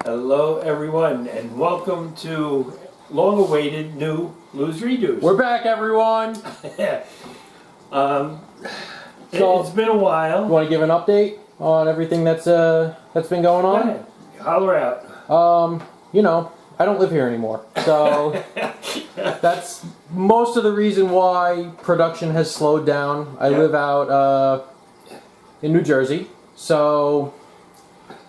Hello everyone and welcome to long-awaited new Lou's Redos. We're back, everyone! It's been a while. You want to give an update on everything that's been going on? Go ahead. Holler out. You know, I don't live here anymore. So that's most of the reason why production has slowed down. I live out in New Jersey. So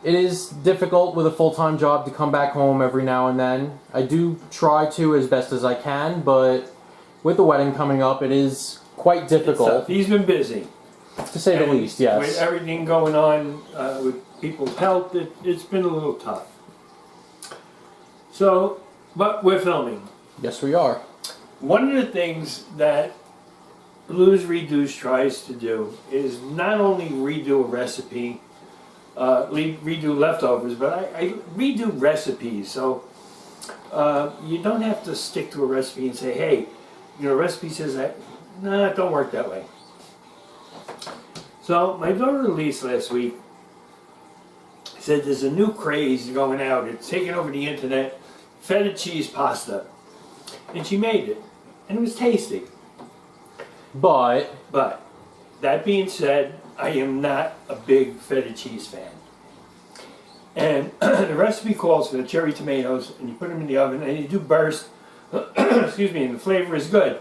it is difficult with a full-time job to come back home every now and then. I do try to as best as I can, but with the wedding coming up, it is quite difficult. He's been busy. To say the least, yes. With everything going on with people's health, it's been a little tough. So, but we're filming. Yes, we are. One of the things that Lou's Redos tries to do is not only redo a recipe, redo leftovers, but I redo recipes. So you don't have to stick to a recipe and say, hey, you know, recipe says that. Nah, it don't work that way. So my daughter Elise last week said there's a new craze going out. It's taking over the internet. Feta cheese pasta. And she made it. And it was tasty. But that being said, I am not a big feta cheese fan. And the recipe calls for the cherry tomatoes, and you put them in the oven, and you do burst, excuse me, and the flavor is good.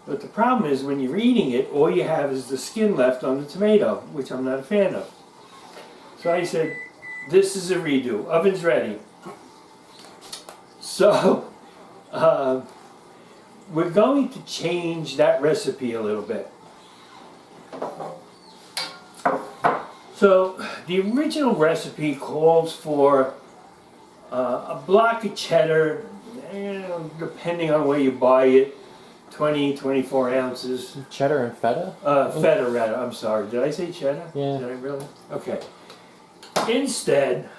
But the problem is when you're eating it, all you have is the skin left on the tomato, which I'm not a fan of. So I said, this is a redo. Oven's ready. So we're going to change that recipe a little bit. So the original recipe calls for a block of cheddar, depending on where you buy it, 20, 24 ounces. Cheddar and feta? Feta, rather. I'm sorry. Did I say cheddar? Yeah. Did I really? Okay. Instead,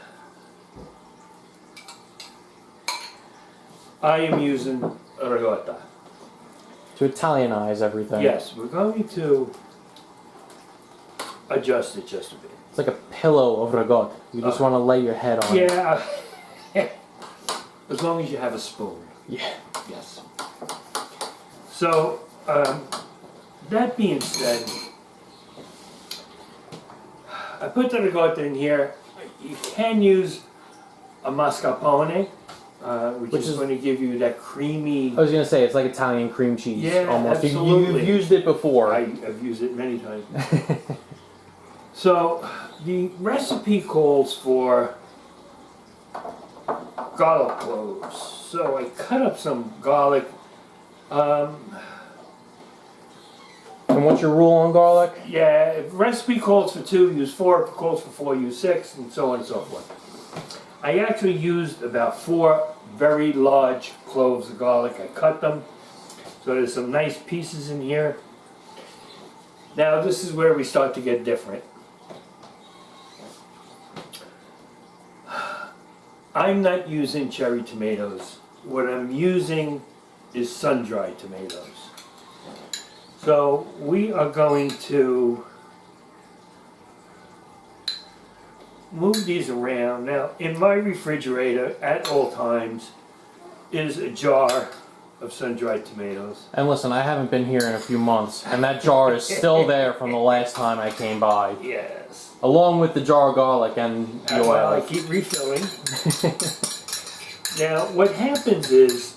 I am using ricotta. To Italianize everything. Yes, we're going to adjust it just a bit. It's like a pillow of ricotta. You just want to lay your head on it. Yeah. As long as you have a spoon. Yeah. Yes. So, that being said, I put the ricotta in here. You can use a mascarpone, which is going to give you that creamy... I was going to say, it's like Italian cream cheese. Yeah, almost. absolutely. You've used it before. I've used it many times. So, the recipe calls for garlic cloves. So I cut up some garlic. And what's your rule on garlic? Yeah, if recipe calls for 2, use 4. If it calls for 4, use 6, and so on and so forth. I actually used about 4 very large cloves of garlic. I cut them. So there's some nice pieces in here. Now this is where we start to get different. I'm not using cherry tomatoes. What I'm using is sun-dried tomatoes. So we are going to move these around. Now in my refrigerator at all times is a jar of sun-dried tomatoes. And listen, I haven't been here in a few months, and that jar is still there from the last time I came by. Yes. Along with the jar of garlic and the oil. Well, I keep refilling. Now, what happens is,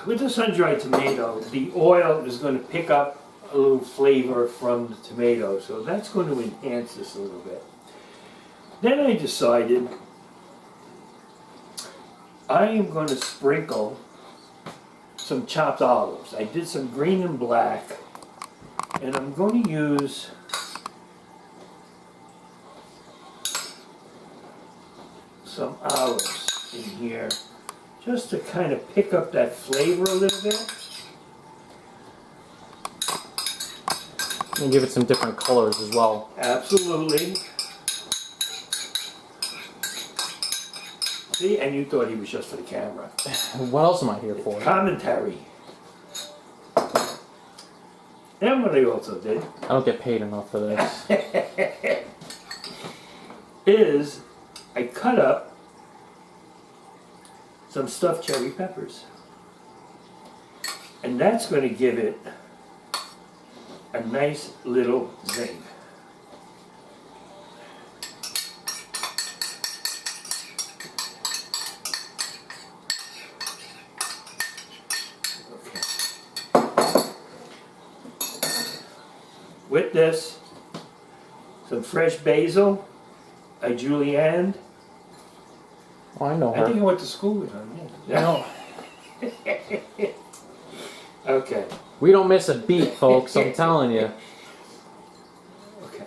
with the sun-dried tomato, the oil is going to pick up a little flavor from the tomato, so that's going to enhance this a little bit. Then I decided I am going to sprinkle some chopped olives. I did some green and black, and I'm going to use some olives in here just to kind of pick up that flavor a little bit. And give it some different colors as well. Absolutely. See, and you thought he was just for the camera. What else am I here for? Commentary. And what I also did. I don't get paid enough for this. is I cut up some stuffed cherry peppers. And that's going to give it a nice little zing. With this, some fresh basil, a julienne. Oh, I know I her. think I went to school with her. Yeah. No. Okay. We don't miss a beat, folks. I'm telling you. Okay.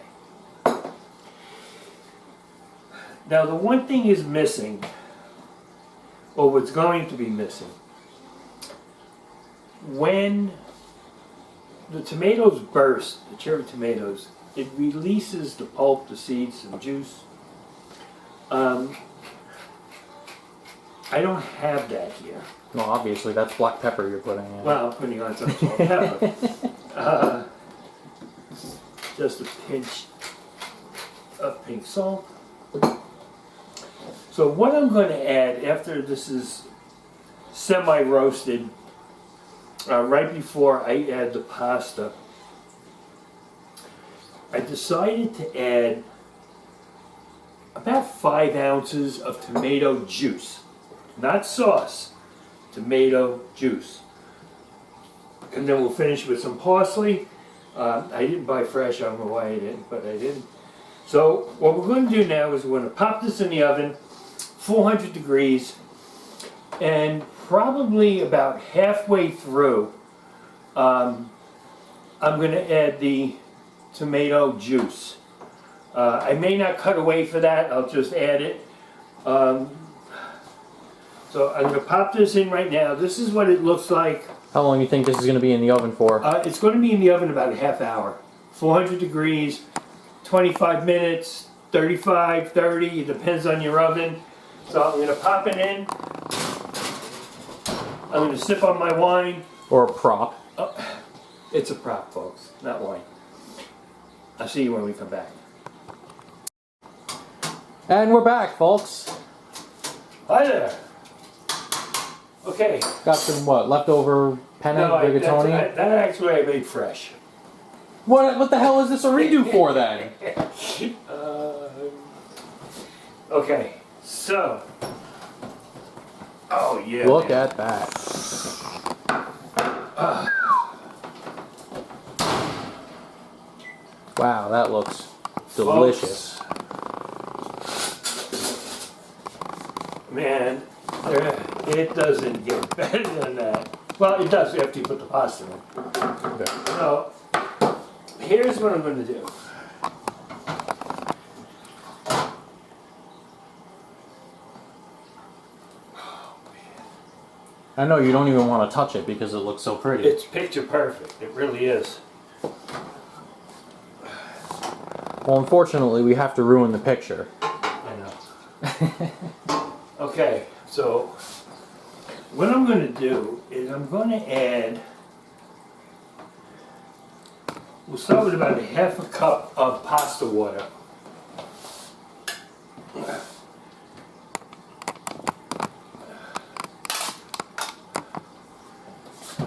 Now the one thing is missing, or what's going to be missing, when the tomatoes burst, the cherry tomatoes, it releases the pulp, the seeds, and juice. I don't have that here. No, obviously that's black pepper you're putting in. Well, I'm putting on some salt and pepper. Just a pinch of pink salt. So what I'm going to add after this is semi-roasted, right before I add the pasta, I decided to add about 5 ounces of tomato juice. Not sauce, tomato juice. And then we'll finish with some parsley. I didn't buy fresh, I don't know why I didn't, but I didn't. So what we're going to do now is we're going to pop this in the oven, 400 degrees, and probably about halfway through, I'm going to add the tomato juice. I may not cut away for that, I'll just add it. So I'm going to pop this in right now. This is what it looks like. How long do you think this is going to be in the oven for? It's going to be in the oven about a half hour. 400 degrees, 25 minutes, 35, 30, it depends on your oven. So I'm going to pop it in. I'm going to sip on my wine. Or a prop? It's a prop, folks, not wine. I'll see you when we come back. And we're back, folks. Hi there. Okay. Got some what? Leftover penne rigatoni? That actually I made fresh. What the hell is this a redo for then? Okay, so. Oh yeah. Look man. at that. Wow, that looks delicious. Man, it doesn't get better than that. Well, it does after you put the pasta in. Okay. So, here's what I'm going to do. I know you don't even want to touch it because it looks so pretty. It's picture perfect. It really is. Well, unfortunately, we have to ruin the picture. I know. Okay, so what I'm going to do is I'm going to add, we'll start with about a half a cup of pasta water.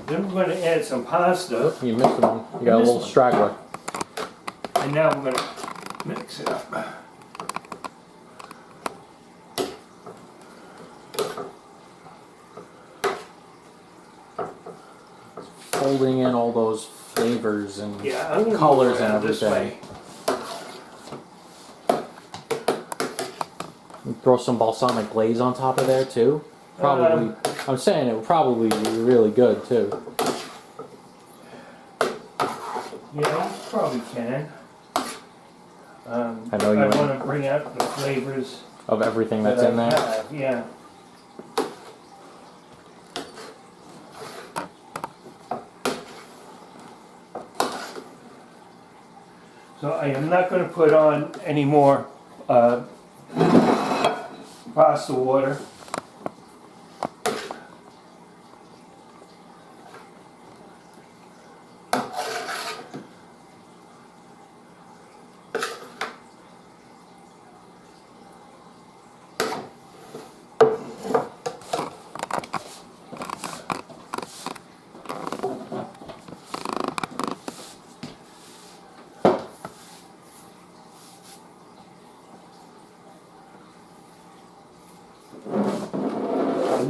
Then we're going to add some pasta. You missed one. You got a little straggler. And now we're going to mix it up. Folding in all those flavors and I'm gonna colors go and around this everything. way. Throw some balsamic glaze on top of there too. Probably. I'm saying it would probably be really good too. Yeah, you probably can. I know you I will. want to bring out the flavors Of everything that's that in I there. have, yeah. So I am not going to put on any more pasta water.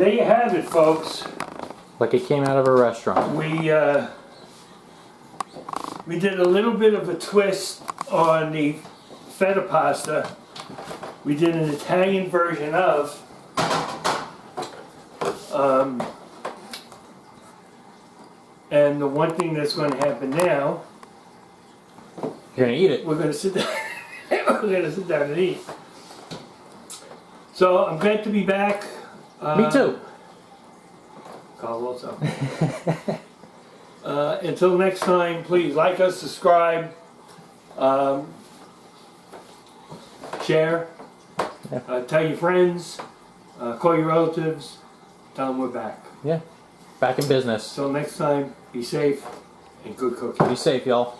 there you have it, folks. Like it came out of a restaurant. We did a little bit of a twist on the feta pasta. We did an Italian version of. And the one thing that's going to happen now, You're gonna eat it. we're going to sit down. We're going to sit down and eat. So I'm glad to be back. Me too. Carl also. Until next time, please like us, subscribe, share, tell your friends, call your relatives, tell them we're back. Yeah. Back in business. Till next time, be safe and good cooking. Be safe, y'all.